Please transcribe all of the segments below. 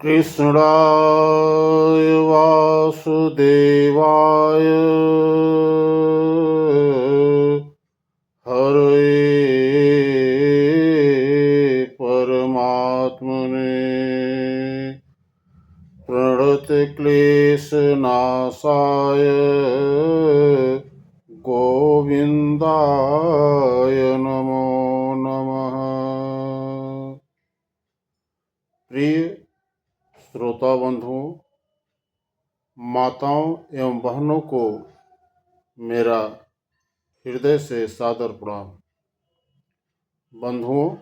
कृष्णाय वासुदेवाय हरे परमात्मने प्रणतक्लेशनाशाय गोविन्दाय नमो नमः। प्रिय श्रोता बंधुओं, माताओं एवं बहनों को मेरा हृदय से सादर प्रणाम। बंधुओं,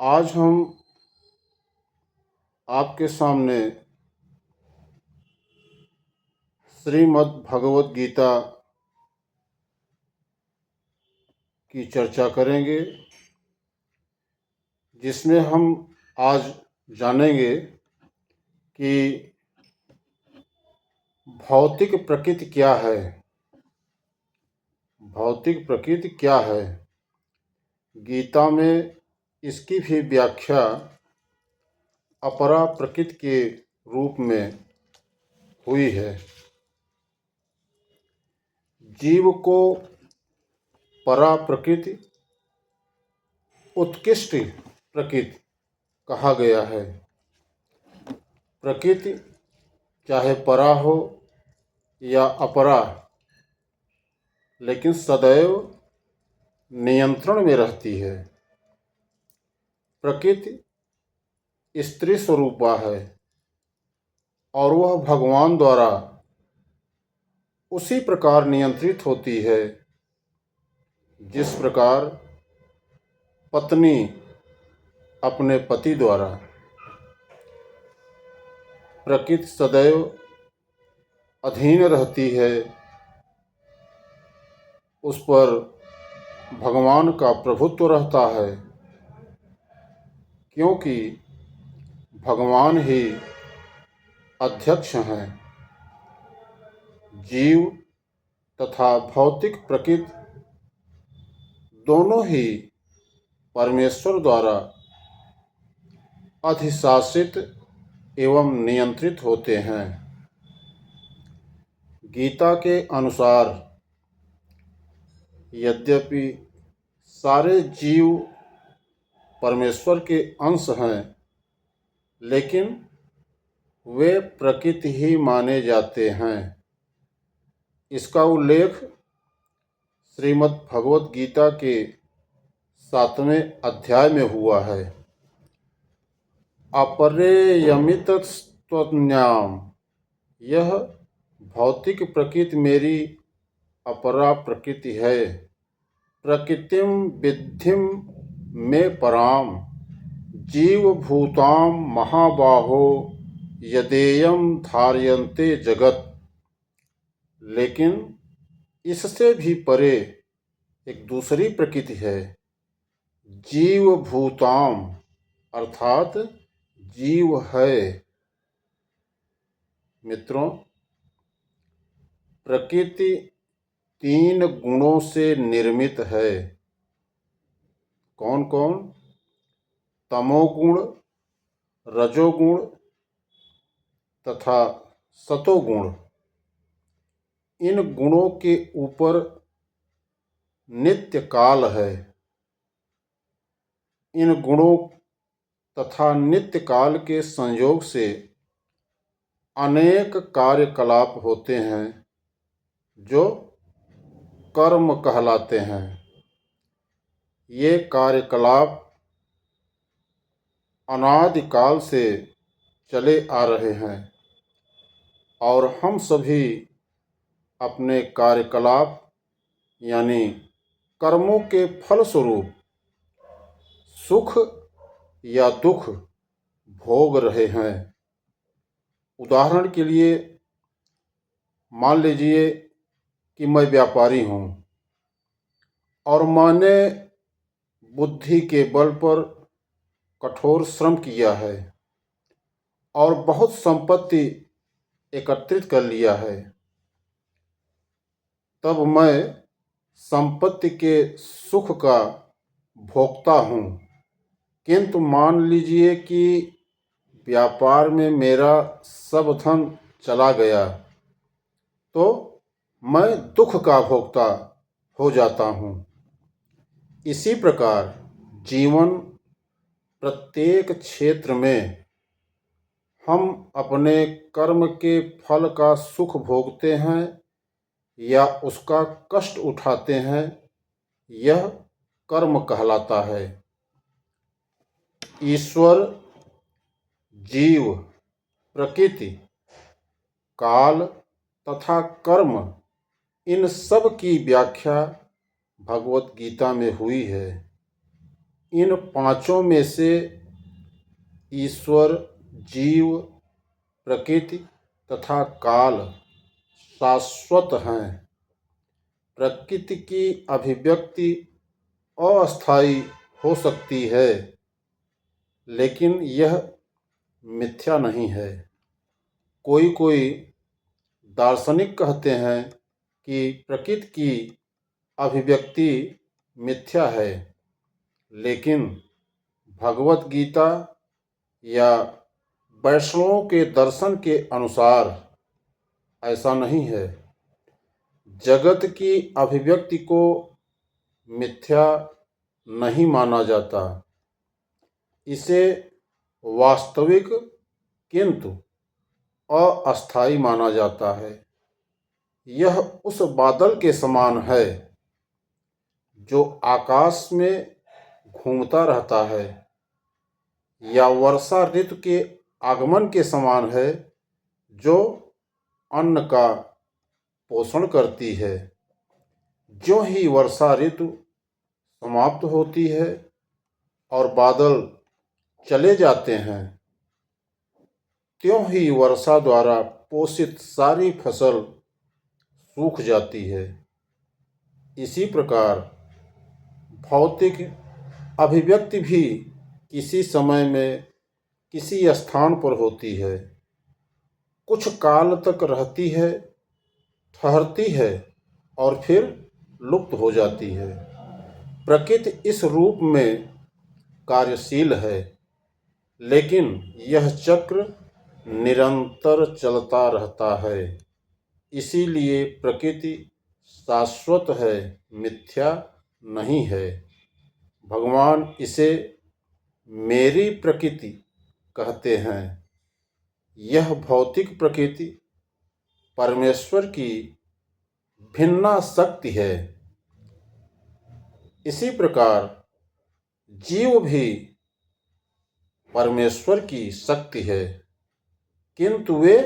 आज हम आपके सामने श्रीमद् भगवत गीता की चर्चा करेंगे, जिसमें हम आज जानेंगे कि भौतिक प्रकृति क्या है। भौतिक प्रकृति क्या है? गीता में इसकी भी व्याख्या अपरा प्रकृति के रूप में हुई है। जीव को परा प्रकृति, उत्कृष्ट प्रकृति कहा गया है। प्रकृति चाहे परा हो या अपरा, लेकिन सदैव नियंत्रण में रहती है। प्रकृति स्त्री स्वरूपा है और वह भगवान द्वारा उसी प्रकार नियंत्रित होती है जिस प्रकार पत्नी अपने पति द्वारा। प्रकृति सदैव अधीन रहती है, उस पर भगवान का प्रभुत्व रहता है, क्योंकि भगवान ही अध्यक्ष हैं। जीव तथा भौतिक प्रकृति दोनों ही परमेश्वर द्वारा अधिशासित एवं नियंत्रित होते हैं। गीता के अनुसार यद्यपि सारे जीव परमेश्वर के अंश हैं, लेकिन वे प्रकृति ही माने जाते हैं। इसका उल्लेख श्रीमद् भगवत गीता के 7वें अध्याय में हुआ है। अपरेयमितस्त्वन्याम, यह भौतिक प्रकृति मेरी अपरा प्रकृति है। प्रकृतिम विद्धिम में पराम, जीव भूताम महाबाहो यदेयम धार्यन्ते जगत। लेकिन इससे भी परे एक दूसरी प्रकृति है, जीव भूताम, अर्थात जीव है। मित्रों, प्रकृति 3 गुणों से निर्मित है। कौन कौन? तमोगुण, रजोगुण तथा सतोगुण। इन गुणों के ऊपर नित्य काल है। इन गुणों तथा नित्य काल के संयोग से अनेक कार्यकलाप होते हैं जो कर्म कहलाते हैं। ये कार्यकलाप अनादिकाल से चले आ रहे हैं और हम सभी अपने कार्यकलाप यानी कर्मों के फलस्वरूप सुख या दुख भोग रहे हैं। उदाहरण के लिए मान लीजिए कि मैं व्यापारी हूँ और मैंने बुद्धि के बल पर कठोर श्रम किया है और बहुत संपत्ति एकत्रित कर लिया है। तब मैं संपत्ति के सुख का भोक्ता हूँ। किंतु मान लीजिए कि व्यापार में मेरा सब धन चला गया तो मैं दुख का भोक्ता हो जाता हूँ। इसी प्रकार जीवन प्रत्येक क्षेत्र में हम अपने कर्म के फल का सुख भोगते हैं या उसका कष्ट उठाते हैं, यह कर्म कहलाता है। ईश्वर, जीव, प्रकृति, काल तथा कर्म, इन सब की व्याख्या भगवत गीता में हुई है। इन पांचों में से ईश्वर, जीव, प्रकृति तथा काल शाश्वत हैं। प्रकृति की अभिव्यक्ति अस्थायी हो सकती है, लेकिन यह मिथ्या नहीं है। कोई कोई दार्शनिक कहते हैं कि प्रकृति की अभिव्यक्ति मिथ्या है, लेकिन भगवत गीता या वैष्णवों के दर्शन के अनुसार ऐसा नहीं है। जगत की अभिव्यक्ति को मिथ्या नहीं माना जाता। इसे वास्तविक किंतु अस्थायी माना जाता है। यह उस बादल के समान है जो आकाश में घूमता रहता है, या वर्षा ऋतु के आगमन के समान है जो अन्न का पोषण करती है। ज्यों ही वर्षा ऋतु समाप्त होती है और बादल चले जाते हैं, त्यों ही वर्षा द्वारा पोषित सारी फसल सूख जाती है। इसी प्रकार भौतिक अभिव्यक्ति भी किसी समय में किसी स्थान पर होती है, कुछ काल तक रहती है, ठहरती है और फिर लुप्त हो जाती है। प्रकृति इस रूप में कार्यशील है, लेकिन यह चक्र निरंतर चलता रहता है। इसीलिए प्रकृति शाश्वत है, मिथ्या नहीं है। भगवान इसे मेरी प्रकृति कहते हैं। यह भौतिक प्रकृति परमेश्वर की भिन्ना शक्ति है। इसी प्रकार जीव भी परमेश्वर की शक्ति है, किंतु वे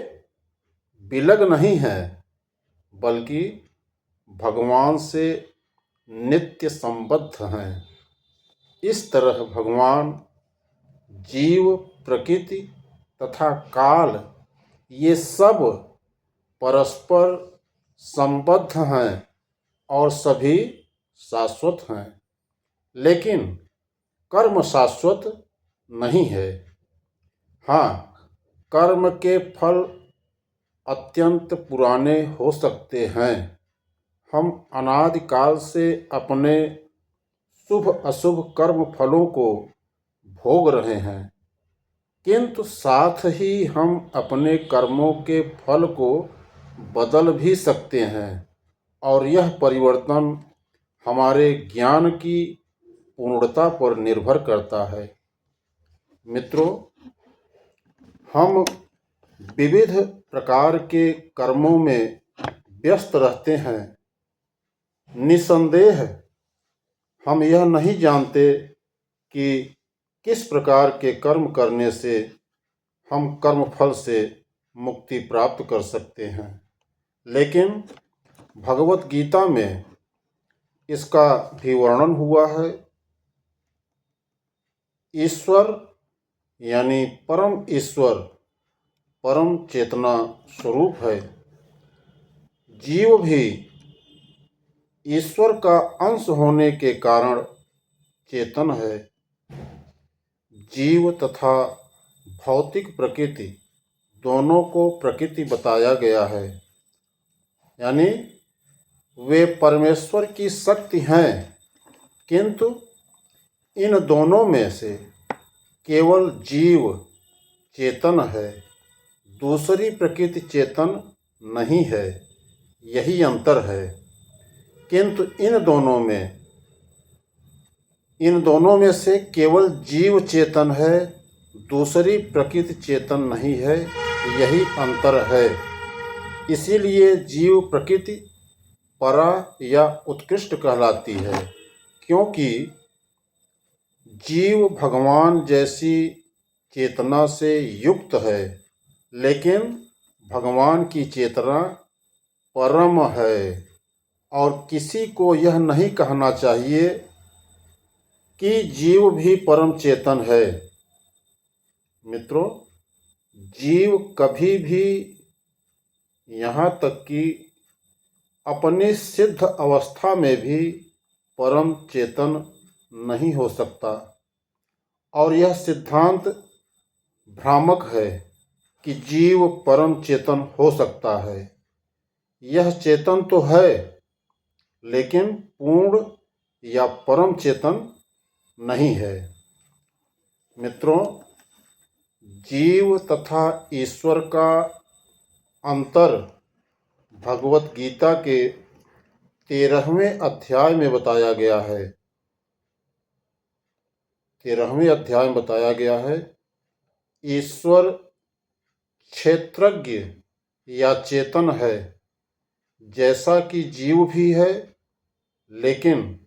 विलग नहीं हैं, बल्कि भगवान से नित्य संबद्ध हैं। इस तरह भगवान, जीव, प्रकृति तथा काल, ये सब परस्पर संबद्ध हैं और सभी शाश्वत हैं। लेकिन कर्म शाश्वत नहीं है। हाँ, कर्म के फल अत्यंत पुराने हो सकते हैं। हम अनादि काल से अपने शुभ अशुभ कर्म फलों को भोग रहे हैं, किंतु साथ ही हम अपने कर्मों के फल को बदल भी सकते हैं, और यह परिवर्तन हमारे ज्ञान की पूर्णता पर निर्भर करता है। मित्रों, हम विविध प्रकार के कर्मों में व्यस्त रहते हैं। निसंदेह हम यह नहीं जानते कि किस प्रकार के कर्म करने से हम कर्मफल से मुक्ति प्राप्त कर सकते हैं, लेकिन भगवत गीता में इसका भी वर्णन हुआ है। ईश्वर यानी परम ईश्वर परम चेतना स्वरूप है। जीव भी ईश्वर का अंश होने के कारण चेतन है। जीव तथा भौतिक प्रकृति दोनों को प्रकृति बताया गया है, यानी वे परमेश्वर की शक्ति हैं, किंतु इन दोनों में से केवल जीव चेतन है, दूसरी प्रकृति चेतन नहीं है, यही अंतर है। किंतु इन दोनों में से केवल जीव चेतन है, दूसरी प्रकृति चेतन नहीं है, यही अंतर है। इसीलिए जीव प्रकृति परा या उत्कृष्ट कहलाती है, क्योंकि जीव भगवान जैसी चेतना से युक्त है, लेकिन भगवान की चेतना परम है। और किसी को यह नहीं कहना चाहिए कि जीव भी परम चेतन है। मित्रों, जीव कभी भी, यहाँ तक कि अपनी सिद्ध अवस्था में भी परम चेतन नहीं हो सकता। और यह सिद्धांत भ्रामक है कि जीव परम चेतन हो सकता है। यह चेतन तो है, लेकिन पूर्ण या परम चेतन नहीं है। मित्रों, जीव तथा ईश्वर का अंतर भगवत गीता के 13वें अध्याय में बताया गया है। 13वें अध्याय में बताया गया है, ईश्वर क्षेत्रज्ञ या चेतन है, जैसा कि जीव भी है, लेकिन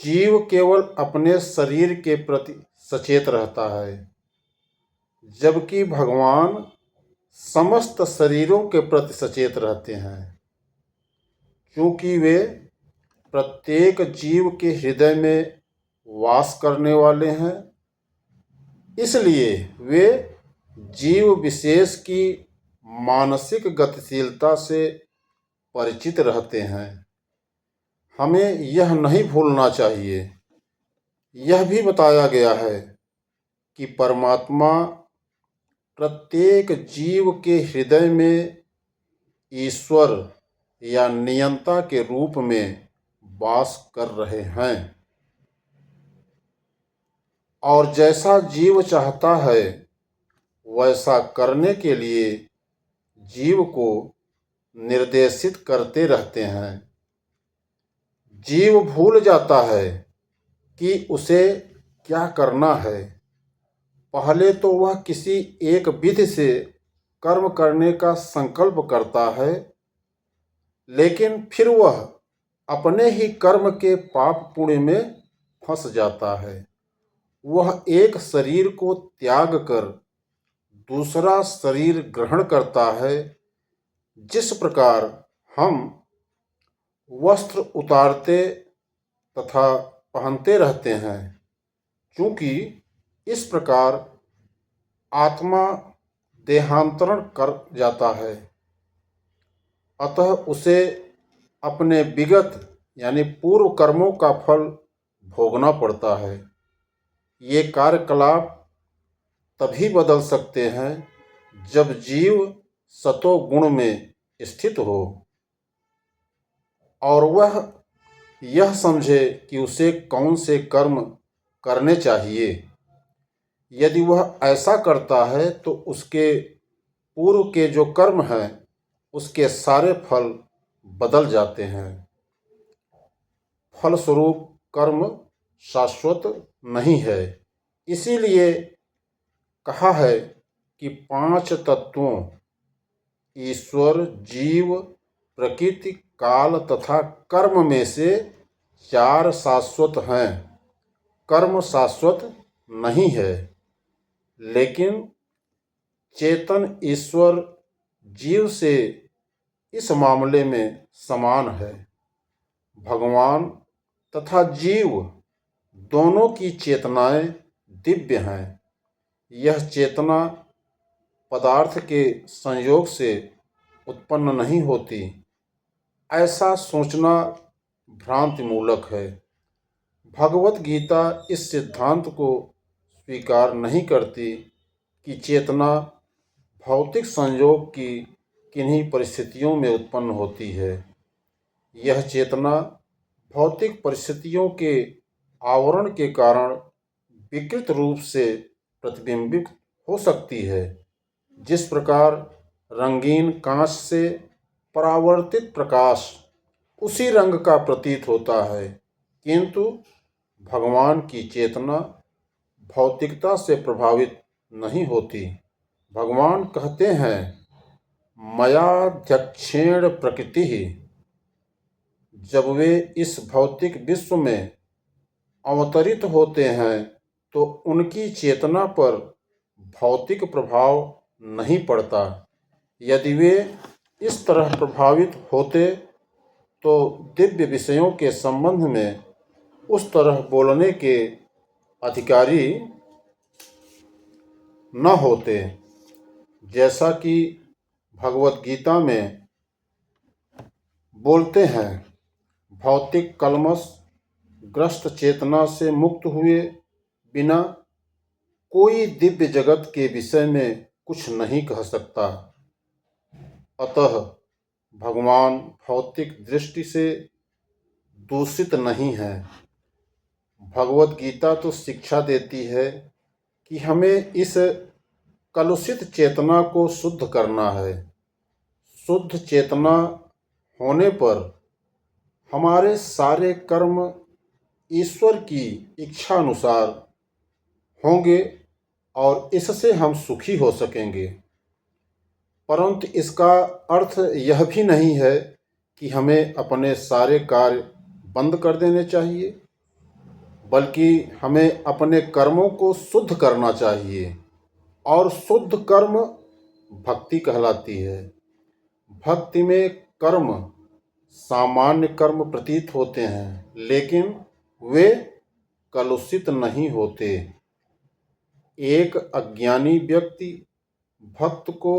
जीव केवल अपने शरीर के प्रति सचेत रहता है, जबकि भगवान समस्त शरीरों के प्रति सचेत रहते हैं। क्योंकि वे प्रत्येक जीव के हृदय में वास करने वाले हैं, इसलिए वे जीव विशेष की मानसिक गतिशीलता से परिचित रहते हैं। हमें यह नहीं भूलना चाहिए। यह भी बताया गया है कि परमात्मा प्रत्येक जीव के हृदय में ईश्वर या नियंता के रूप में वास कर रहे हैं। और जैसा जीव चाहता है वैसा करने के लिए जीव को निर्देशित करते रहते हैं। जीव भूल जाता है कि उसे क्या करना है। पहले तो वह किसी एक विधि से कर्म करने का संकल्प करता है, लेकिन फिर वह अपने ही कर्म के पाप पुण्य में फंस जाता है। वह एक शरीर को त्याग कर दूसरा शरीर ग्रहण करता है। जिस प्रकार हम वस्त्र उतारते तथा पहनते रहते हैं, क्योंकि इस प्रकार आत्मा देहांतरण कर जाता है, अतः उसे अपने विगत यानी पूर्व कर्मों का फल भोगना पड़ता है। ये कार्यकलाप तभी बदल सकते हैं जब जीव सतो गुण में स्थित हो और वह यह समझे कि उसे कौन से कर्म करने चाहिए। यदि वह ऐसा करता है तो उसके पूर्व के जो कर्म हैं उसके सारे फल बदल जाते हैं। फलस्वरूप कर्म शाश्वत नहीं है। इसीलिए कहा है कि 5 तत्वों ईश्वर, जीव, प्रकृति, काल तथा कर्म में से 4 शाश्वत हैं। कर्म शाश्वत नहीं है, लेकिन चेतन ईश्वर जीव से इस मामले में समान है। भगवान तथा जीव दोनों की चेतनाएं दिव्य हैं। यह चेतना पदार्थ के संयोग से उत्पन्न नहीं होती, ऐसा सोचना भ्रांतिमूलक है। भगवत गीता इस सिद्धांत को स्वीकार नहीं करती कि चेतना भौतिक संयोग की किन्हीं परिस्थितियों में उत्पन्न होती है। यह चेतना भौतिक परिस्थितियों के आवरण के कारण विकृत रूप से प्रतिबिंबित हो सकती है। जिस प्रकार रंगीन कांच से परावर्तित प्रकाश उसी रंग का प्रतीत होता है, किंतु भगवान की चेतना भौतिकता से प्रभावित नहीं होती। भगवान कहते हैं, मयाध्यक्षेण प्रकृति। जब वे इस भौतिक विश्व में अवतरित होते हैं तो उनकी चेतना पर भौतिक प्रभाव नहीं पड़ता। यदि वे इस तरह प्रभावित होते तो दिव्य विषयों के संबंध में उस तरह बोलने के अधिकारी न होते। जैसा कि भगवत गीता में बोलते हैं, भौतिक कलमश ग्रस्त चेतना से मुक्त हुए बिना कोई दिव्य जगत के विषय में कुछ नहीं कह सकता। अतः भगवान भौतिक दृष्टि से दूषित नहीं है। भगवत गीता तो शिक्षा देती है कि हमें इस कलुषित चेतना को शुद्ध करना है। शुद्ध चेतना होने पर हमारे सारे कर्म ईश्वर की इच्छा अनुसार होंगे और इससे हम सुखी हो सकेंगे। परंतु इसका अर्थ यह भी नहीं है कि हमें अपने सारे कार्य बंद कर देने चाहिए, बल्कि हमें अपने कर्मों को शुद्ध करना चाहिए। और शुद्ध कर्म भक्ति कहलाती है। भक्ति में कर्म सामान्य कर्म प्रतीत होते हैं, लेकिन वे कलुषित नहीं होते। एक अज्ञानी व्यक्ति भक्त को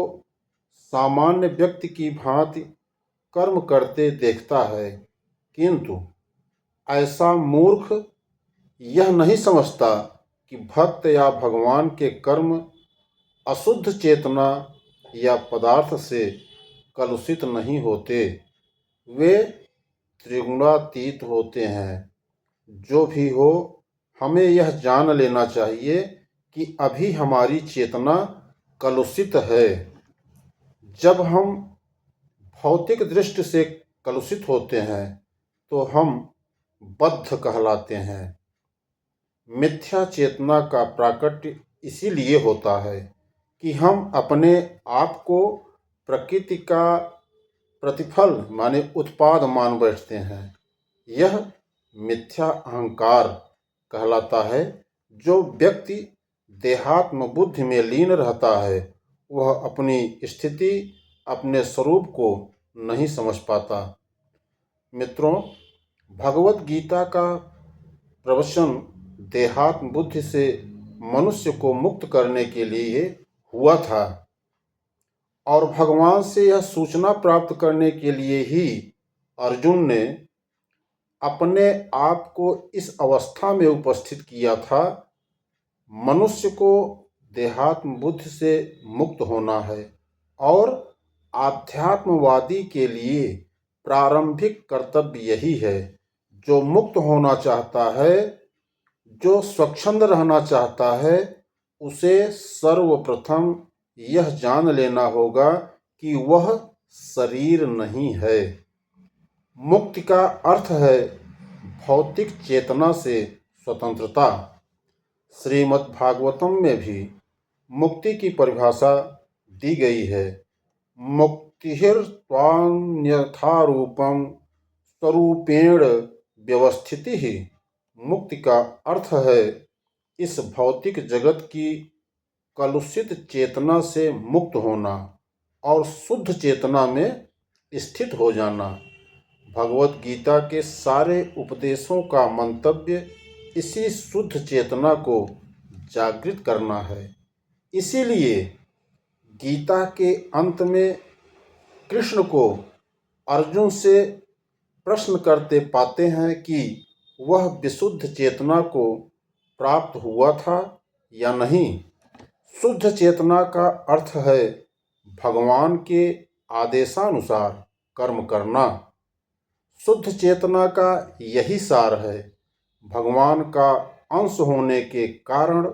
सामान्य व्यक्ति की भांति कर्म करते देखता है, किंतु ऐसा मूर्ख यह नहीं समझता कि भक्त या भगवान के कर्म अशुद्ध चेतना या पदार्थ से कलुषित नहीं होते। वे त्रिगुणातीत होते हैं। जो भी हो, हमें यह जान लेना चाहिए कि अभी हमारी चेतना कलुषित है। जब हम भौतिक दृष्टि से कलुषित होते हैं तो हम बद्ध कहलाते हैं। मिथ्या चेतना का प्राकट्य इसीलिए होता है कि हम अपने आप को प्रकृति का प्रतिफल माने उत्पाद मान बैठते हैं। यह मिथ्या अहंकार कहलाता है। जो व्यक्ति देहात्म बुद्धि में लीन रहता है वह अपनी स्थिति, अपने स्वरूप को नहीं समझ पाता। मित्रों, भगवत गीता का प्रवचन देहात्म बुद्धि से मनुष्य को मुक्त करने के लिए हुआ था और भगवान से यह सूचना प्राप्त करने के लिए ही अर्जुन ने अपने आप को इस अवस्था में उपस्थित किया था। मनुष्य को देहात्म बुद्धि से मुक्त होना है और आध्यात्मवादी के लिए प्रारंभिक कर्तव्य यही है। जो मुक्त होना चाहता है, जो स्वच्छंद रहना चाहता है, उसे सर्वप्रथम यह जान लेना होगा कि वह शरीर नहीं है। मुक्ति का अर्थ है भौतिक चेतना से स्वतंत्रता। श्रीमद् भागवतम में भी मुक्ति की परिभाषा दी गई है। मुक्तिर्त्वान्यथा रूपम स्वरूपेण व्यवस्थिति ही। मुक्ति का अर्थ है इस भौतिक जगत की कलुषित चेतना से मुक्त होना और शुद्ध चेतना में स्थित हो जाना। भगवत गीता के सारे उपदेशों का मंतव्य इसी शुद्ध चेतना को जागृत करना है। इसीलिए गीता के अंत में कृष्ण को अर्जुन से प्रश्न करते पाते हैं कि वह विशुद्ध चेतना को प्राप्त हुआ था या नहीं। शुद्ध चेतना का अर्थ है भगवान के आदेशानुसार कर्म करना। शुद्ध चेतना का यही सार है। भगवान का अंश होने के कारण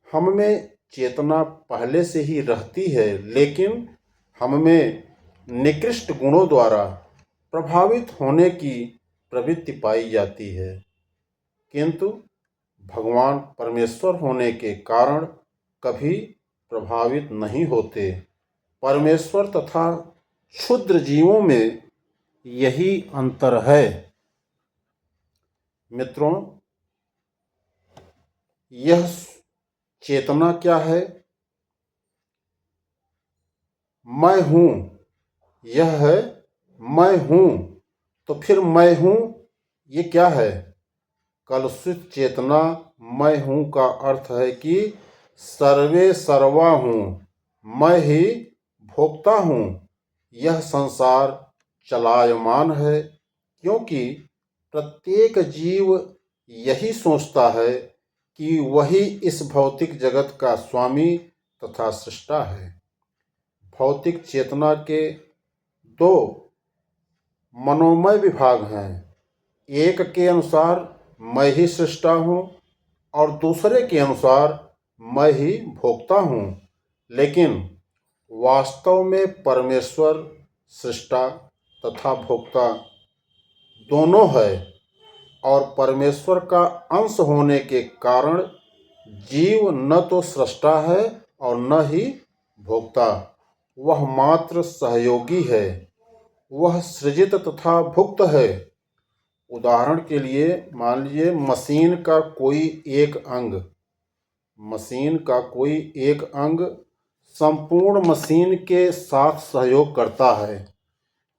हम में चेतना पहले से ही रहती है, लेकिन हममें निकृष्ट गुणों द्वारा प्रभावित होने की प्रवृत्ति पाई जाती है। किंतु भगवान परमेश्वर होने के कारण कभी प्रभावित नहीं होते। परमेश्वर तथा क्षुद्र जीवों में यही अंतर है। मित्रों, यह चेतना क्या है? मैं हूँ, यह है मैं हूँ। तो फिर मैं हूँ ये क्या है? कलुषित चेतना मैं हूँ का अर्थ है कि सर्वे सर्वा हूँ, मैं ही भोक्ता हूँ। यह संसार चलायमान है, क्योंकि प्रत्येक जीव यही सोचता है कि वही इस भौतिक जगत का स्वामी तथा सृष्टा है। भौतिक चेतना के दो मनोमय विभाग हैं। एक के अनुसार मैं ही सृष्टा हूँ और दूसरे के अनुसार मैं ही भोक्ता हूँ। लेकिन वास्तव में परमेश्वर सृष्टा तथा भोक्ता दोनों है, और परमेश्वर का अंश होने के कारण जीव न तो सृष्टा है और न ही भोक्ता, वह मात्र सहयोगी है। वह सृजित तथा भुक्त है। उदाहरण के लिए मान लीजिए मशीन का कोई एक अंग संपूर्ण मशीन के साथ सहयोग करता है।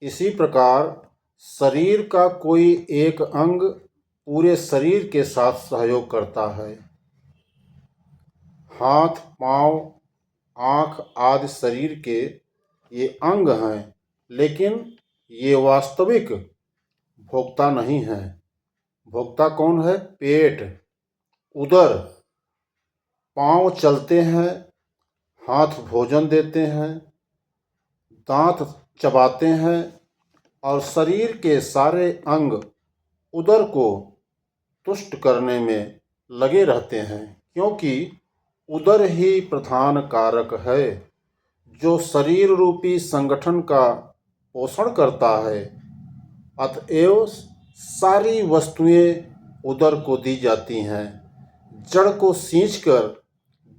इसी प्रकार शरीर का कोई एक अंग पूरे शरीर के साथ सहयोग करता है। हाथ, पांव, आँख आदि शरीर के ये अंग हैं, लेकिन ये वास्तविक भोक्ता नहीं है। भोक्ता कौन है? पेट, उदर। पांव चलते हैं, हाथ भोजन देते हैं, दांत चबाते हैं, और शरीर के सारे अंग उदर को तुष्ट करने में लगे रहते हैं, क्योंकि उदर ही प्रधान कारक है जो शरीर रूपी संगठन का पोषण करता है। अतएव सारी वस्तुएं उदर को दी जाती हैं। जड़ को सींचकर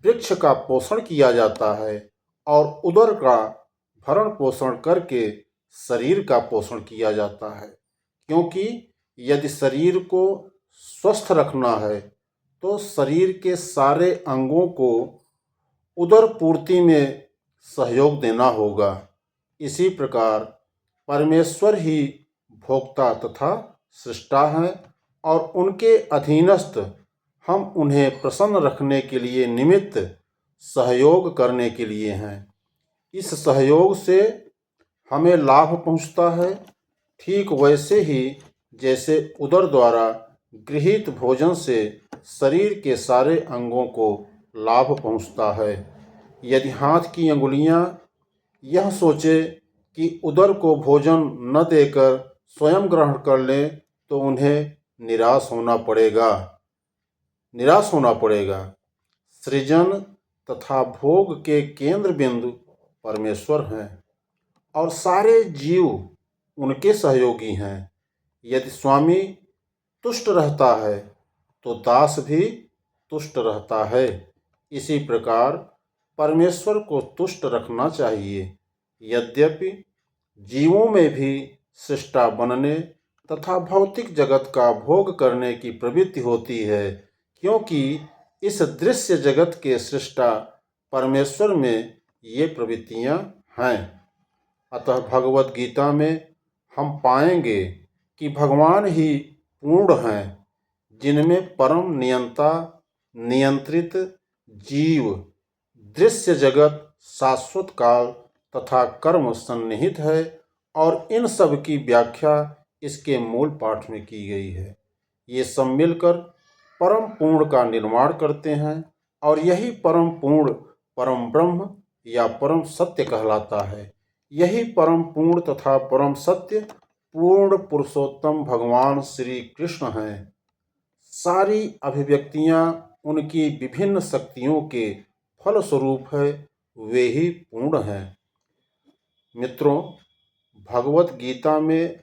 वृक्ष का पोषण किया जाता है और उदर का भरण पोषण करके शरीर का पोषण किया जाता है। क्योंकि यदि शरीर को स्वस्थ रखना है तो शरीर के सारे अंगों को उदर पूर्ति में सहयोग देना होगा। इसी प्रकार परमेश्वर ही भोक्ता तथा सृष्टा हैं और उनके अधीनस्थ हम उन्हें प्रसन्न रखने के लिए निमित्त सहयोग करने के लिए हैं। इस सहयोग से हमें लाभ पहुंचता है, ठीक वैसे ही जैसे उदर द्वारा गृहीत भोजन से शरीर के सारे अंगों को लाभ पहुंचता है। यदि हाथ की अंगुलियां यह सोचे कि उदर को भोजन न देकर स्वयं ग्रहण कर लें तो उन्हें निराश होना पड़ेगा। सृजन तथा भोग के केंद्र बिंदु परमेश्वर हैं और सारे जीव उनके सहयोगी हैं। यदि स्वामी तुष्ट रहता है तो दास भी तुष्ट रहता है। इसी प्रकार परमेश्वर को तुष्ट रखना चाहिए। यद्यपि जीवों में भी सृष्टा बनने तथा भौतिक जगत का भोग करने की प्रवृत्ति होती है, क्योंकि इस दृश्य जगत के सृष्टा परमेश्वर में ये प्रवृत्तियां हैं। अतः भगवत गीता में हम पाएंगे कि भगवान ही पूर्ण हैं, जिनमें परम नियंता नियंत्रित जीव, दृश्य जगत, शाश्वत काल तथा कर्म सन्निहित है। और इन सब की व्याख्या इसके मूल पाठ में की गई है। ये सब मिलकर परम पूर्ण का निर्माण करते हैं और यही परम पूर्ण परम ब्रह्म या परम सत्य कहलाता है। यही परम पूर्ण तथा परम सत्य पूर्ण पुरुषोत्तम भगवान श्री कृष्ण हैं। सारी अभिव्यक्तियां उनकी विभिन्न शक्तियों के फल स्वरूप है वे ही पूर्ण हैं। मित्रों, भगवत गीता में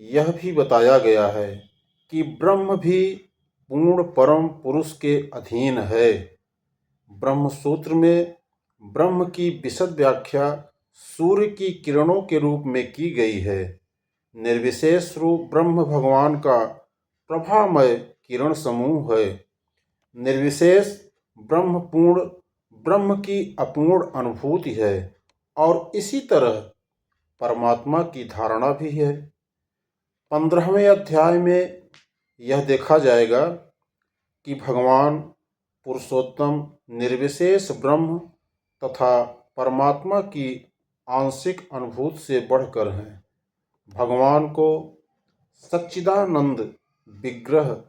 यह भी बताया गया है कि ब्रह्म भी पूर्ण परम पुरुष के अधीन है। ब्रह्म सूत्र में ब्रह्म की विशद व्याख्या सूर्य की किरणों के रूप में की गई है। निर्विशेष रूप ब्रह्म भगवान का प्रभामय किरण समूह है। निर्विशेष ब्रह्म पूर्ण ब्रह्म की अपूर्ण अनुभूति है और इसी तरह परमात्मा की धारणा भी है। 15वें अध्याय में यह देखा जाएगा कि भगवान पुरुषोत्तम निर्विशेष ब्रह्म तथा परमात्मा की आंशिक अनुभूति से बढ़कर हैं। भगवान को सच्चिदानंद विग्रह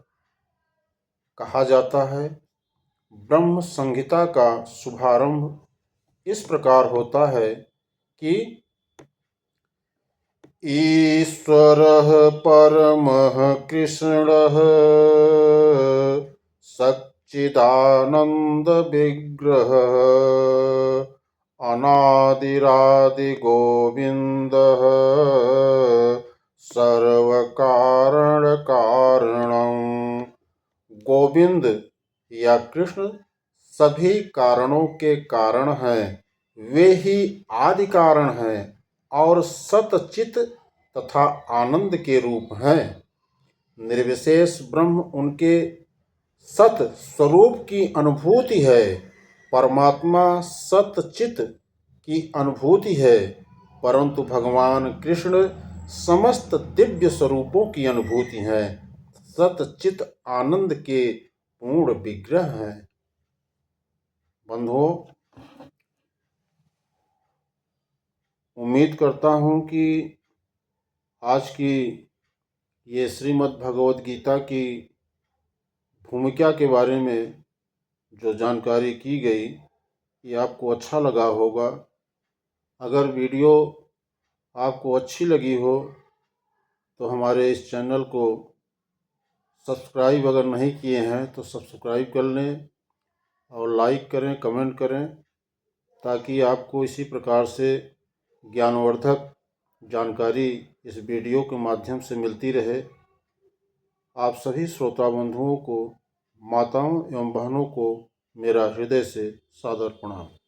कहा जाता है। ब्रह्म संहिता का शुभारंभ इस प्रकार होता है कि ईश्वरः परमः कृष्णः सच्चिदानंद विग्रह अनादिरादि गोविंदः सर्वकारण कारणम्। गोविंद या कृष्ण सभी कारणों के कारण हैं। वे ही आदि कारण हैं और सतचित तथा आनंद के रूप हैं। निर्विशेष ब्रह्म उनके सत स्वरूप की अनुभूति है। परमात्मा सतचित की अनुभूति है, परंतु भगवान कृष्ण समस्त दिव्य स्वरूपों की अनुभूति है। सतचित आनंद के पूर्ण विग्रह हैं। बंधुओं, उम्मीद करता हूँ कि आज की ये श्रीमद् भगवद गीता की भूमिका के बारे में जो जानकारी की गई ये आपको अच्छा लगा होगा। अगर वीडियो आपको अच्छी लगी हो तो हमारे इस चैनल को सब्सक्राइब अगर नहीं किए हैं तो सब्सक्राइब कर लें और लाइक करें, कमेंट करें, ताकि आपको इसी प्रकार से ज्ञानवर्धक जानकारी इस वीडियो के माध्यम से मिलती रहे। आप सभी श्रोता बंधुओं को, माताओं एवं बहनों को मेरा हृदय से सादर प्रणाम।